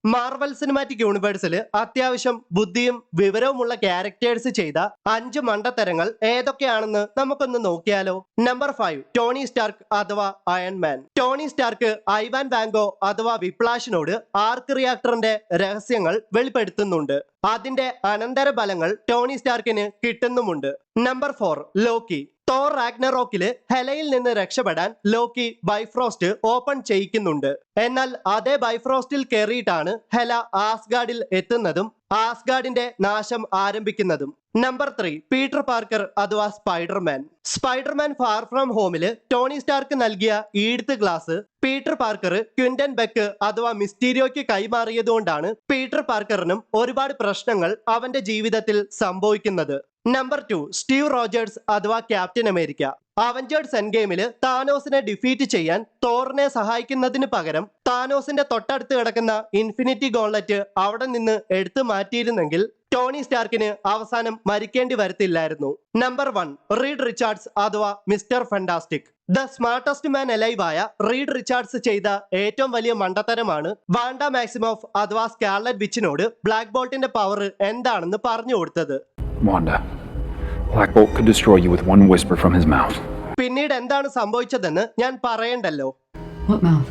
Marvel cinematic യൂണിവേഴ്സിൽ അത്യാവശ്യം ബുദ്ധിയും വിവരവുമുള്ള characters ചെയ്ത 5 മണ്ടത്തരങ്ങൾ ഏതൊക്കെയാണെന്ന് നമുക്കൊന്ന് നോക്കിയാലോ. നമ്പർ 5, ടോണി സ്റ്റാർക്ക് അഥവാ Iron Man. Tony Stark Ivan Vanko അഥവാ വിപ്ലാഷിനോട് ആർക്ക് റിയാക്ടറിന്റെ രഹസ്യങ്ങൾ വെളിപ്പെടുത്തുന്നുണ്ട്. അതിന്റെ അനന്തരഫലങ്ങൾ ടോണി സ്റ്റാർക്കിന് കിട്ടുന്നുമുണ്ട്. Number 4, Loki. തോർ റാഗ്നറോക്കില് ഹെലയിൽ നിന്ന് രക്ഷപ്പെടാൻ ലോക്കി ബൈഫ്രോസ്റ്റ് ഓപ്പൺ ചെയ്യിക്കുന്നുണ്ട്. എന്നാൽ അതേ ബൈഫ്രോസ്റ്റിൽ കയറിയിട്ടാണ് ഹെല ആസ്ഗാർഡിൽ എത്തുന്നതും ആസ്ഗാർഡിന്റെ നാശം ആരംഭിക്കുന്നതും. നമ്പർ 3, പീറ്റർ പാർക്കർ അഥവാ സ്പൈഡർമാൻ. സ്പൈഡർമാൻ ഫാർ ഫ്രം ഹോമില് ടോണി സ്റ്റാർക്ക് നൽകിയ ഈടുത്ത് glass Peter Parker Quentin Beck അഥവാ മിസ്റ്റീരിയോയ്ക്ക് കൈമാറിയതുകൊണ്ടാണ് പീറ്റർ പാർക്കറിനും ഒരുപാട് പ്രശ്നങ്ങൾ അവന്റെ ജീവിതത്തിൽ സംഭവിക്കുന്നത്. നമ്പർ 2, സ്റ്റീവ് റോജേഴ്സ് അഥവാ ക്യാപ്റ്റൻ അമേരിക്ക. അവഞ്ചേഴ്സ് എൻഡ് ഗെയിമില് താനോസിനെ ഡിഫീറ്റ് ചെയ്യാൻ തോറിനെ സഹായിക്കുന്നതിന് പകരം താനോസിന്റെ തൊട്ടടുത്ത് കിടക്കുന്ന ഇൻഫിനിറ്റി ഗോൺലെറ്റ് അവിടെ നിന്ന് എടുത്തു മാറ്റിയിരുന്നെങ്കിൽ ടോണി സ്റ്റാർക്കിന് അവസാനം മരിക്കേണ്ടി വരത്തില്ലായിരുന്നു. നമ്പർ 1, റീഡ് റിച്ചാർഡ്സ് അഥവാ mister fantastic. The smartest man alive ആയ റീഡ് റിച്ചാർഡ്സ് ചെയ്ത ഏറ്റവും വലിയ മണ്ടത്തരമാണ് വാണ്ട മാക്സിമോഫ് അഥവാ സ്കാർലറ്റ് വിച്ചിനോട് ബ്ലാക്ക് ബോൾട്ടിന്റെ പവർ എന്താണെന്ന് പറഞ്ഞു കൊടുത്തത്. Wanda, Black Bolt could destroy you with one whisper from his mouth. പിന്നീട് എന്താണ് സംഭവിച്ചതെന്ന് ഞാൻ പറയണ്ടല്ലോ. What mouth?